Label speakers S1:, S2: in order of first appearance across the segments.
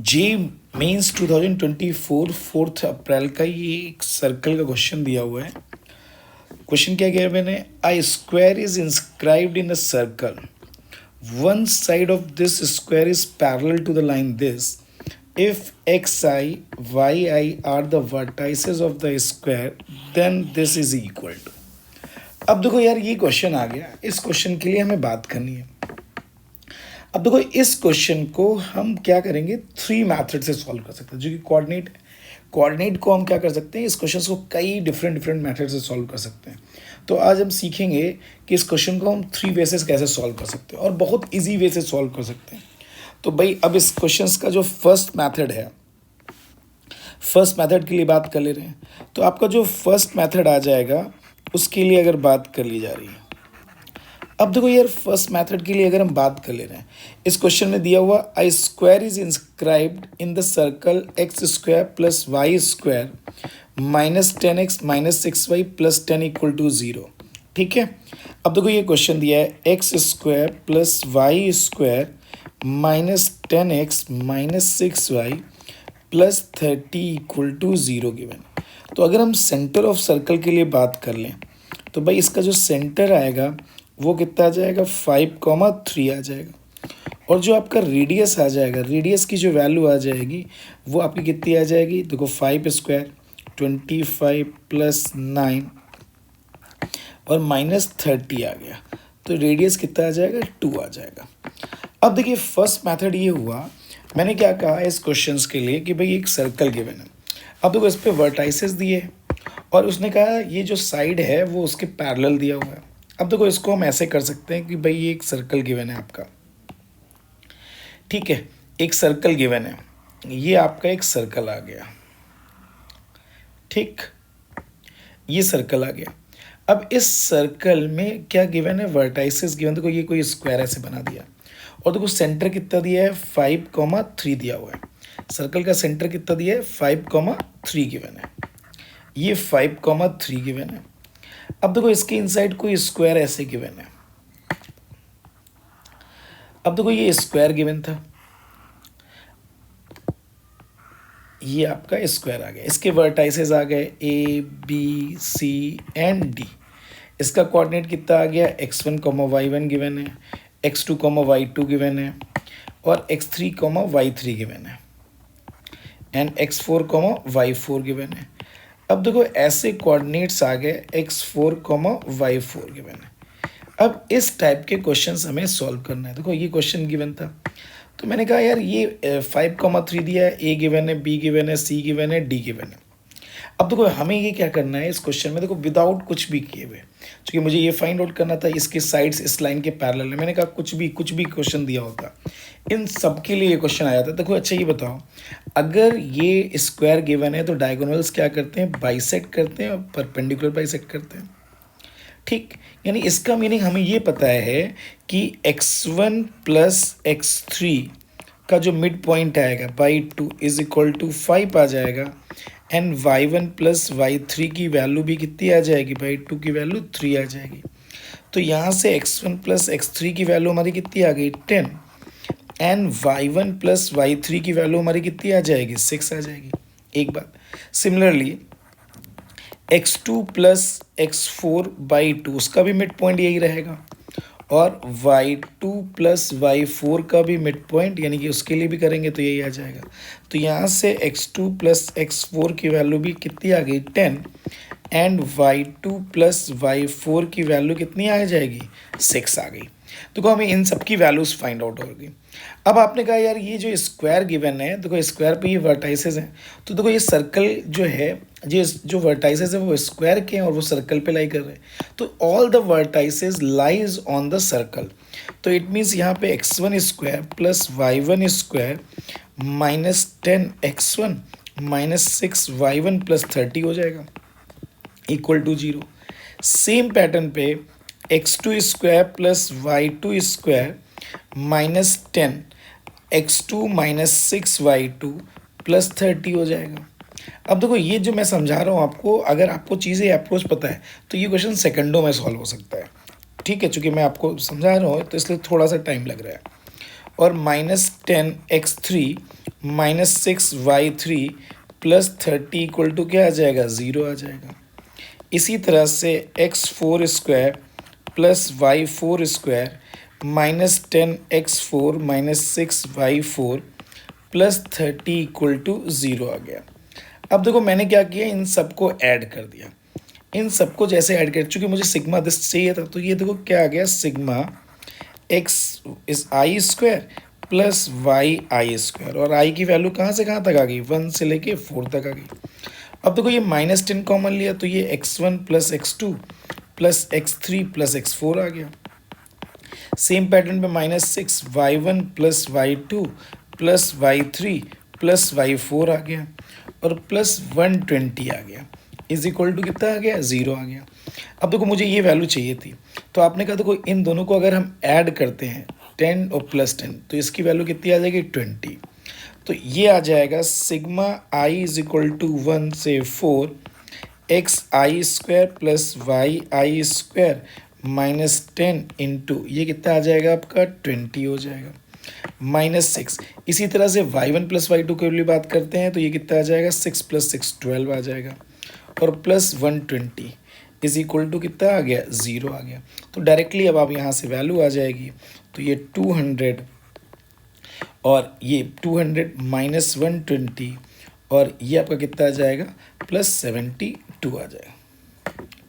S1: जे mains 2024 4 अप्रैल का ये एक सर्कल का क्वेश्चन दिया हुआ है। क्वेश्चन क्या किया मैंने, a square is inscribed in a circle, one side of this square is parallel to the line this, if xi yi are the vertices of the square then this is equal to। अब देखो यार ये question आ गया, इस question के लिए हमें बात करनी है। अब देखो इस क्वेश्चन को हम क्या करेंगे, थ्री मैथड से सॉल्व कर सकते हैं, जो कि कोऑर्डिनेट को हम क्या कर सकते हैं, इस क्वेश्चन को कई डिफरेंट मेथड से सॉल्व कर सकते हैं। तो आज हम सीखेंगे कि इस क्वेश्चन को हम थ्री वे से कैसे सॉल्व कर सकते हैं और बहुत ईजी वे से सॉल्व कर सकते हैं। तो भाई अब इस क्वेश्चंस का जो फर्स्ट मेथड है, फर्स्ट मेथड के लिए बात कर ले रहे हैं। तो आपका जो फर्स्ट मेथड आ जाएगा उसके लिए अगर बात कर ली जा रही है, अब देखो यार फर्स्ट मेथड के लिए अगर हम बात कर ले रहे हैं, इस क्वेश्चन में दिया हुआ I square is inscribed in the circle x square plus y square minus 10x minus 6y plus 10 equal to 0। ठीक है, अब देखो ये क्वेश्चन दिया है x square plus y square minus 10x minus 6y plus 30 equal to 0 given. तो अगर हम सेंटर ऑफ सर्कल के लिए बात कर लें तो भाई इसका जो सेंटर आएगा वो कितना आ जाएगा, 5,3 आ जाएगा। और जो आपका रेडियस आ जाएगा, रेडियस की जो वैल्यू आ जाएगी वो आपकी कितनी आ जाएगी, देखो 5 स्क्वायर 25 प्लस 9 और माइनस 30 आ गया, तो रेडियस कितना आ जाएगा, 2 आ जाएगा। अब देखिए फर्स्ट मेथड ये हुआ, मैंने क्या कहा इस क्वेश्चंस के लिए कि भाई एक सर्कल गिवन है। अब देखो इस पे वर्टाइसेस दिए और उसने कहा ये जो साइड है वो उसके पैरेलल दिया हुआ है। अब देखो इसको हम ऐसे कर सकते हैं कि भाई ये एक सर्कल गिवन है आपका, ठीक है, एक सर्कल गिवन है, ये आपका एक सर्कल आ गया, ठीक, ये सर्कल आ गया। अब इस सर्कल में क्या गिवन है, वर्टाइसेस गिवन। देखो ये कोई स्क्वायर ऐसे बना दिया और देखो सेंटर कितना दिया है, 5,3 दिया हुआ है। सर्कल का सेंटर कितना दिया है, 5,3 गिवन है, ये 5,3 गिवन है। अब देखो इसके इनसाइड कोई स्क्वायर ऐसे गिवन है। अब देखो ये स्क्वायर गिवन था, ये आपका स्क्वायर आ गया, इसके वर्टाइसेस आ गए A B C and D. इसका कोऑर्डिनेट कितना आ गया, x1 y1 गिवन है, x2 y2 गिवन है और x3 y3 गिवन है एंड x4 y4 गिवन है। अब देखो ऐसे कोऑर्डिनेट्स आ गए x4 y4 गिवन है। अब इस टाइप के क्वेश्चंस हमें सॉल्व करना है। देखो ये क्वेश्चन गिवन था तो मैंने कहा यार ये 5,3 दिया है, ए गिवन है, बी गिवन है, सी गिवन है, डी गिवन है। अब देखो हमें ये क्या करना है इस क्वेश्चन में, देखो विदाउट कुछ भी किए हुए, क्योंकि मुझे ये फाइंड आउट करना था इसके साइड्स इस लाइन के पैरेलल है। मैंने कहा कुछ भी क्वेश्चन दिया होता इन सब के लिए ये क्वेश्चन आया था। देखो अच्छा ये बताओ, अगर ये स्क्वायर गिवन है तो डायगोनल्स क्या करते हैं, बाइसेक्ट करते हैं और परपेंडिकुलर बाइसेक्ट करते हैं, ठीक। यानी इसका मीनिंग हमें ये पता है कि x1 प्लस x3 का जो मिड पॉइंट आएगा बाई 2 इज इक्वल टू 5 आ जाएगा एंड y1 प्लस y3 की वैल्यू भी कितनी आ जाएगी, बाई 2 की वैल्यू 3 आ जाएगी। तो यहाँ से x1 प्लस x3 की वैल्यू हमारी कितनी आ गई, 10 एंड y1 प्लस y3 की वैल्यू हमारी कितनी आ जाएगी, 6 आ जाएगी। एक बात similarly x2 plus x4 by 2 उसका भी मिड पॉइंट यही रहेगा और y2 प्लस y4 का भी मिड पॉइंट यानी कि उसके लिए भी करेंगे तो यही आ जाएगा। तो यहाँ से x2 प्लस x4 की वैल्यू भी कितनी आ गई, 10 एंड y2 प्लस y4 की वैल्यू कितनी आ जाएगी, 6 आ गई। देखो हमें इन सब की वैल्यूज फाइंड आउट होगी। अब आपने कहा यार ये जो स्क्वायर गिवन है, देखो स्क्वायर पे ये वर्टाइसेस हैं, तो देखो ये सर्कल जो है, ये जो वर्टाइसेस है वो स्क्वायर के हैं और वो सर्कल पे लाई कर रहे हैं। तो all the vertices lies on the circle. तो इट मीन्स यहाँ पे x1 square plus y1 square minus 10x1 minus 6y1 plus 30 हो जाएगा इक्वल टू 0। सेम पैटर्न पे x2 square plus y2 square minus 10 x2 minus 6y2 plus 30 हो जाएगा। अब देखो ये जो मैं समझा रहा हूँ आपको, अगर आपको चीज़ें अप्रोच पता है तो ये क्वेश्चन सेकंडों में सॉल्व हो सकता है, ठीक है। चूँकि मैं आपको समझा रहा हूँ तो इसलिए थोड़ा सा टाइम लग रहा है। और -10 x3 -6y3 plus 30 equal to क्या आ जाएगा, 0 आ जाएगा। इसी तरह से x4² plus y4² -10x4 -6y4 plus 30 equal to 0 आ गया। अब देखो मैंने क्या किया, इन सबको ऐड कर दिया। इन सबको जैसे ऐड कर, चूँकि मुझे सिग्मा दिस चाहिए था, तो ये देखो क्या आ गया, sigma x is i² plus y(i²), और i की वैल्यू कहाँ से कहाँ तक आ गई, 1 से लेके 4 तक आ गई। अब देखो ये -10 कॉमन लिया तो ये x1 plus x2 plus x3 plus x4 आ गया। सेम पैटर्न पे -6y1 plus y2 plus y3 plus y4 आ गया, और प्लस 120 आ गया, इज इक्वल टू कितना आ गया, 0 आ गया। अब देखो मुझे ये वैल्यू चाहिए थी, तो आपने कहा देखो इन दोनों को अगर हम ऐड करते हैं 10 और प्लस 10 तो इसकी वैल्यू कितनी आ जाएगी, 20। तो ये आ जाएगा sigma i is equal to 1 से 4 xi² प्लस yi² -10 इंटू ये कितना आ जाएगा आपका, 20 हो जाएगा, -6। इसी तरह से y1 प्लस y2 के लिए बात करते हैं तो ये कितना आ जाएगा, 6 प्लस 6 12 आ जाएगा, और प्लस 120 इज इक्वल टू कितना आ गया, 0 आ गया। तो डायरेक्टली अब आप यहाँ से वैल्यू आ जाएगी, तो ये 200 और ये 200 माइनस 120 और ये आपका कितना आ जाएगा, प्लस 72 आ जाएगा।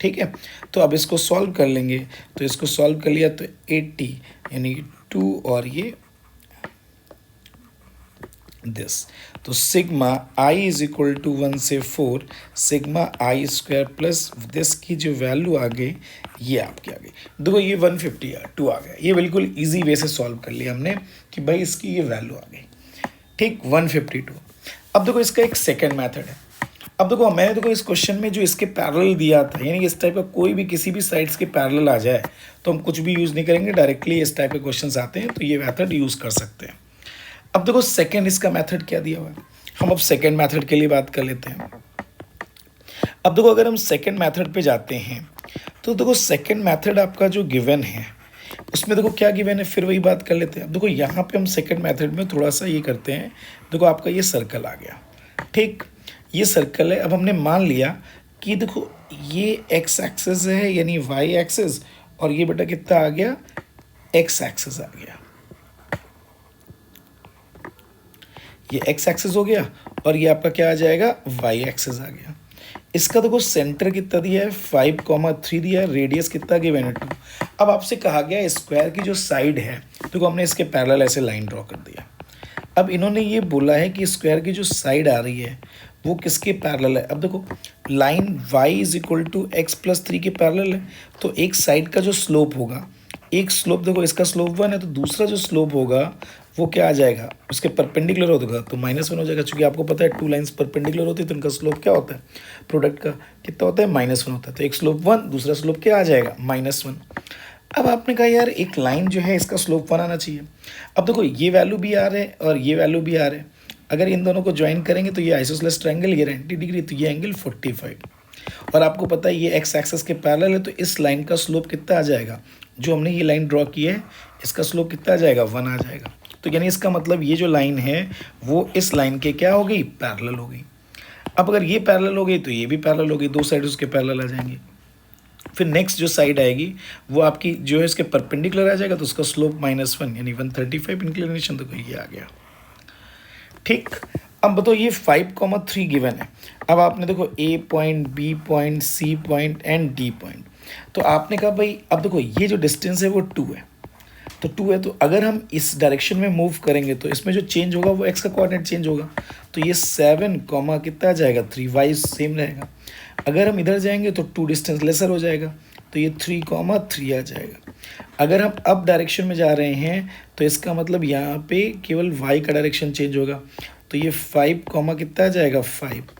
S1: ठीक है, तो अब इसको सॉल्व कर लेंगे, तो इसको सॉल्व कर लिया तो 80 यानी 2 और ये दिस, तो sigma i is equal to 1 से 4 सिग्मा i² प्लस दिस की जो वैल्यू आ गई ये आपकी आ गई। देखो ये 152 आ गया, ये बिल्कुल इजी वे से सॉल्व कर लिया हमने कि भाई इसकी ये वैल्यू आ गई, ठीक 152। अब देखो इसका एक सेकेंड मेथड है। अब देखो मैंने देखो इस क्वेश्चन में जो इसके पैरेलल दिया था, यानी इस टाइप का कोई भी किसी भी साइड्स के पैरेलल आ जाए तो हम कुछ भी यूज़ नहीं करेंगे, डायरेक्टली इस टाइप के क्वेश्चंस आते हैं तो ये मेथड यूज़ कर सकते हैं। अब देखो सेकेंड इसका मेथड क्या दिया हुआ है, हम अब सेकेंड मेथड के लिए बात कर लेते हैं। अब देखो अगर हम सेकेंड मेथड पे जाते हैं तो देखो सेकेंड मेथड आपका जो गिवन है उसमें देखो क्या गिवन है, फिर वही बात कर लेते हैं। अब देखो यहाँ पे हम सेकेंड मेथड में थोड़ा सा ये करते हैं, देखो आपका ये सर्कल आ गया, ठीक ये सर्कल है। अब हमने मान लिया कि देखो ये एक्स एक्सिस है यानी वाई एक्सिस, और ये बेटा कितना आ गया, एक्स एक्सिस आ गया, ये एक्स एक्सिस हो गया, और ये आपका क्या आ जाएगा, वाई एक्सिस आ गया। इसका देखो सेंटर कितना दिया है, 5,3 दिया है, रेडियस कितना गिवन है 2। अब आपसे कहा गया स्क्वायर की जो साइड है, देखो हमने इसके पैरेलल ऐसे लाइन ड्रॉ कर दिया। अब इन्होंने ये बोला है कि स्क्वायर की जो साइड आ रही है वो किसके पैरेलल है। अब देखो line y is equal to x plus 3 के पैरेलल है, तो एक साइड का जो स्लोप होगा, एक स्लोप देखो इसका स्लोप 1 है, तो दूसरा जो स्लोप होगा वो क्या आ जाएगा, उसके परपेंडिकुलर होगा तो -1 हो जाएगा। क्योंकि आपको पता है 2 लाइंस परपेंडिकुलर होती है तो उनका स्लोप क्या होता है, प्रोडक्ट का कितना होता है, -1 होता है। तो एक स्लोप 1, दूसरा स्लोप क्या आ जाएगा, -1। अब आपने कहा यार एक लाइन जो है इसका स्लोप 1 आना चाहिए। अब देखो ये वैल्यू भी आ रहे हैं और ये वैल्यू भी आ रहे हैं, अगर इन दोनों को ज्वाइन करेंगे तो ये आइसोसेलेस ट्रायंगल, ये 90 डिग्री, तो ये एंगल 45। और आपको पता है ये एक्स एक्सिस के पैरेलल है, तो इस लाइन का स्लोप कितना आ जाएगा, जो हमने ये लाइन ड्रॉ की है इसका स्लोप कितना आ जाएगा, 1 आ जाएगा। तो यानी इसका मतलब ये जो लाइन है वो इस लाइन के क्या हो गई, पैरेलल हो गई। अब अगर ये पैरेलल हो गई तो ये भी पैरेलल हो गई, दो साइड उसके पैरेलल आ जाएंगे। फिर नेक्स्ट जो साइड आएगी वो आपकी जो है इसके परपेंडिकुलर आ जाएगा, तो उसका स्लोप -1 यानी 135 इंक्लिनेशन, तो ये आ गया, ठीक। अब बताओ ये 5,3 गिवन है। अब आपने देखो A point, B point, C point and D point, तो आपने कहा भाई अब देखो ये जो डिस्टेंस है वो 2 है, तो 2 है, तो अगर हम इस डायरेक्शन में मूव करेंगे तो इसमें जो चेंज होगा वो एक्स का कोऑर्डिनेट चेंज होगा, तो ये 7, कितना आ जाएगा, 3, वाई सेम रहेगा। अगर हम इधर जाएंगे तो 2 डिस्टेंस लेसर हो जाएगा, तो ये 3, 3 आ जाएगा। अगर हम अप डायरेक्शन में जा रहे हैं तो इसका मतलब यहाँ पे केवल वाई का डायरेक्शन चेंज होगा, तो ये 5, कितना आ जाएगा, 5,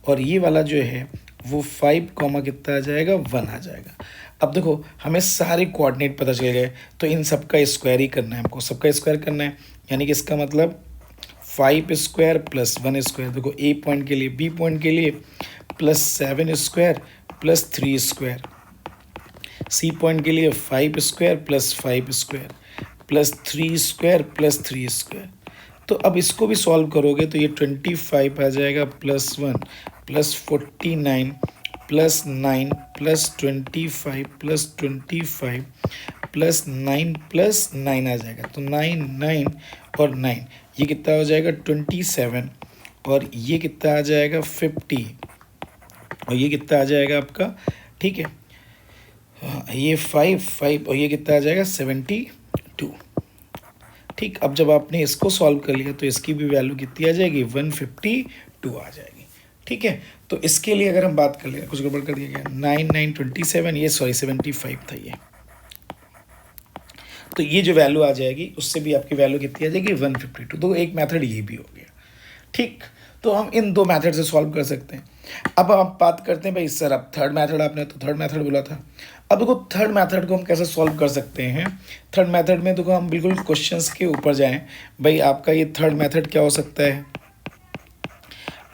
S1: और ये वाला जो है वो 5, कितना आ जाएगा, 1 आ जाएगा। अब देखो हमें सारे कोऑर्डिनेट पता चल गए, तो इन सब का स्क्वायर ही करना है हमको, सबका स्क्वायर करना है, यानी कि इसका मतलब 5² प्लस 1², देखो ए पॉइंट के लिए, बी पॉइंट के लिए +7² प्लस 3², सी पॉइंट के लिए 5² प्लस 5² प्लस 3² प्लस 3², तो अब इसको भी सॉल्व करोगे तो ये 25 आ जाएगा +1 +49 +9 +25 +25 +9 आ जाएगा। तो 9 9 और 9 ये कितना हो जाएगा 27 और ये कितना आ जाएगा 50 और ये कितना आ जाएगा आपका, ठीक है, हाँ, ये 5 और ये कितना आ जाएगा 72। ठीक, अब जब आपने इसको सॉल्व कर लिया तो इसकी भी वैल्यू कितनी आ जाएगी 152 आ जाएगी। ठीक है, तो इसके लिए अगर हम बात कर लें, कुछ गड़बड़ कर दिया गया, 9 9 27, ये सॉरी 75 था ये, तो ये जो वैल्यू आ जाएगी उससे भी आपकी वैल्यू कितनी आ जाएगी 152। तो एक मेथड ये भी हो गया। ठीक, तो हम इन दो मेथड से सॉल्व कर सकते हैं। अब आप बात करते हैं भाई सर, अब थर्ड मेथड, आपने तो थर्ड मेथड बोला था। अब देखो थर्ड मेथड को हम कैसे सॉल्व कर सकते हैं। थर्ड मेथड में देखो हम बिल्कुल क्वेश्चंस के ऊपर जाएं। भाई आपका ये थर्ड मेथड क्या हो सकता है,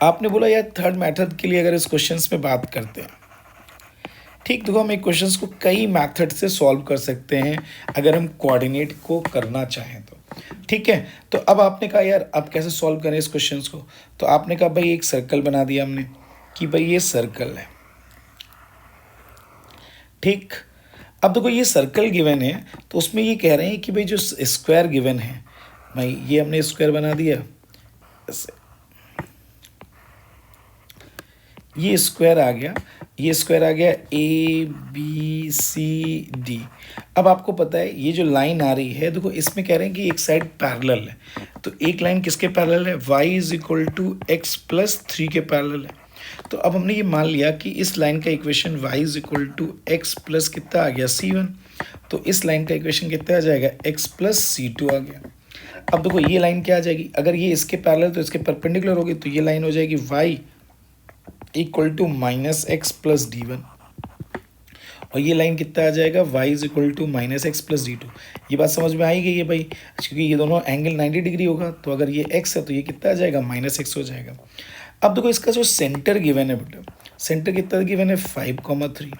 S1: आपने बोला यार थर्ड मेथड के लिए अगर इस क्वेश्चंस में बात करते हैं, ठीक, देखो हम एक क्वेश्चंस को कई मेथड से सॉल्व कर सकते हैं अगर हम कोऑर्डिनेट को करना चाहें तो। ठीक है, तो अब आपने कहा यार अब कैसे सॉल्व करें इस क्वेश्चंस को, तो आपने कहा भाई एक सर्कल बना दिया हमने कि भाई ये सर्कल है। ठीक, अब देखो ये सर्कल गिवन है तो उसमें ये कह रहे हैं कि भाई जो स्क्वायर गिवन है, भाई ये हमने स्क्वायर बना दिया ऐसे, ये स्क्वायर आ गया, ये स्क्वायर आ गया ABCD। अब आपको पता है ये जो लाइन आ रही है, देखो इसमें कह रहे हैं कि एक साइड पैरेलल है, तो एक लाइन किसके पैरेलल है, y = x+3 के पैरेलल है। तो अब हमने ये मान लिया कि इस लाइन का इक्वेशन y = x+ कितना आ गया C1, तो इस लाइन का इक्वेशन कितना आ जाएगा x+C2 आ गया। अब देखो ये लाइन क्या आ जाएगी, अगर ये इसके पैरेलल तो इसके परपेंडिकुलर होगी, तो ये लाइन हो जाएगी y = -x+d1 और ये लाइन कितना आ जाएगा y = -x+d2। ये बात समझ में आई गई है भाई, क्योंकि ये दोनों एंगल 90 डिग्री होगा, तो अगर ये x है तो ये कितना आ जाएगा -x हो जाएगा। अब देखो इसका जो सेंटर गिवन है बेटा, सेंटर कितना गिवन है 5,3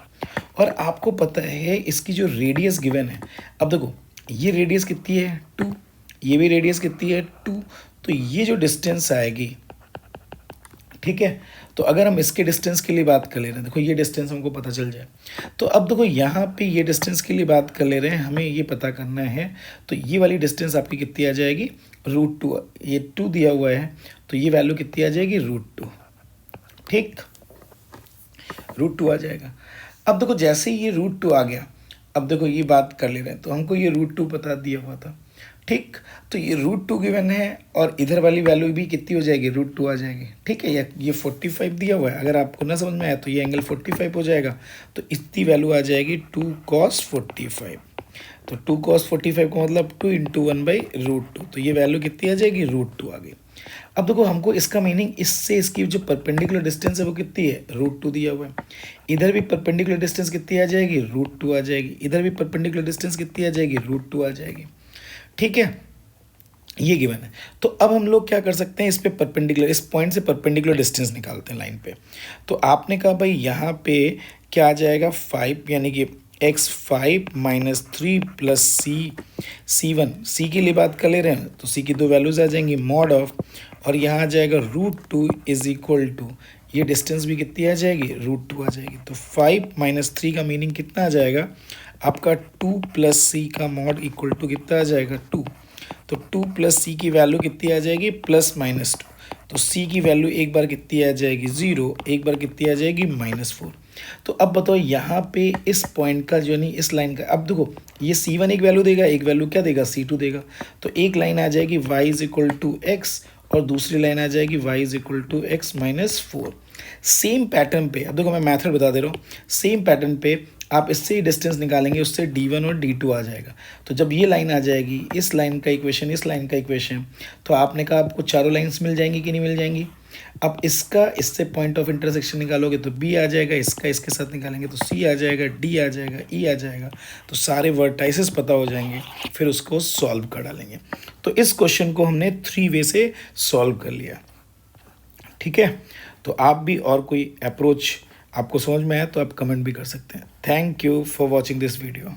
S1: और आपको पता है इसकी जो रेडियस गिवन है। अब देखो ये रेडियस कितनी है 2, ये भी रेडियस कितनी है 2, तो ये जो डिस्टेंस आएगी, ठीक है, तो अगर हम इसके डिस्टेंस के लिए बात कर ले रहे हैं, देखो ये डिस्टेंस हमको पता चल जाए, तो अब देखो यहाँ पे ये डिस्टेंस के लिए बात कर ले रहे हैं, हमें ये पता करना है, तो ये वाली डिस्टेंस आपकी कितनी आ जाएगी √2, ये 2 दिया हुआ है, तो ये वैल्यू कितनी आ जाएगी √2। ठीक, √2 आ जाएगा। अब देखो जैसे ही ये √2 आ गया, अब देखो ये बात कर ले रहे हैं, तो हमको ये √2 पता दिया हुआ था। ठीक, तो ये √2 गिवन है और इधर वाली वैल्यू भी कितनी हो जाएगी √2 आ जाएगी। ठीक है, ये 45 दिया हुआ है, अगर आपको ना समझ में आया तो ये एंगल 45 हो जाएगा, तो इतनी वैल्यू आ जाएगी 2 cos 45। तो 2 cos 45 का मतलब 2 × 1/√2, तो ये वैल्यू कितनी आ जाएगी √2 आ गई। अब देखो हमको इसका मीनिंग, इससे इसकी जो परपेंडिकुलर डिस्टेंस है वो कितनी है √2 दिया हुआ है, इधर भी परपेंडिकुलर डिस्टेंस कितनी आ जाएगी √2 आ जाएगी, इधर भी परपेंडिकुलर डिस्टेंस कितनी आ जाएगी √2 आ जाएगी। ठीक है, ये गिवन है। तो अब हम लोग क्या कर सकते हैं, इस पे परपेंडिकुलर, इस पॉइंट से परपेंडिकुलर डिस्टेंस निकालते हैं लाइन पे। तो आपने कहा भाई यहाँ पे क्या आ जाएगा 5, यानी कि x5 - 3 + c1, c के लिए बात कर ले रहे हैं तो c की दो वैल्यूज आ जाएंगी मॉड ऑफ, और यहाँ आ जाएगा √2 = ये डिस्टेंस भी कितनी आ जाएगी √2 आ जाएगी। तो 5 - 3 का मीनिंग कितना आ जाएगा आपका 2 + c का मॉड = कितना आ जाएगा 2, तो 2 + c की वैल्यू कितनी आ जाएगी +-2, तो c की वैल्यू एक बार कितनी आ जाएगी 0, एक बार कितनी आ जाएगी -4। तो अब बताओ यहाँ पे इस पॉइंट का जो नहीं, इस लाइन का, अब देखो ये c1 एक वैल्यू देगा, एक वैल्यू क्या देगा c2 देगा, तो एक लाइन आ जाएगी y = x और दूसरी लाइन आ जाएगी y = x - 4। सेम पैटर्न पे, अब देखो मैं मेथड बता दे रहा हूँ, सेम पैटर्न पे आप इससे ही डिस्टेंस निकालेंगे, उससे d1 और d2 आ जाएगा। तो जब ये लाइन आ जाएगी, इस लाइन का इक्वेशन, इस लाइन का इक्वेशन, तो आपने कहा आपको चारों लाइंस मिल जाएंगी कि नहीं मिल जाएंगी। अब इसका इससे पॉइंट ऑफ इंटरसेक्शन निकालोगे तो b आ जाएगा, इसका इसके साथ निकालेंगे तो c आ जाएगा, d आ जाएगा, e आ जाएगा, तो सारे वर्टाइसेस पता हो जाएंगे, फिर उसको सॉल्व कर डालेंगे। तो इस क्वेश्चन को हमने 3 वे से सॉल्व कर लिया। ठीक है, तो आप भी और कोई अप्रोच आपको समझ में आया तो आप कमेंट भी कर सकते हैं। Thank you for watching this video.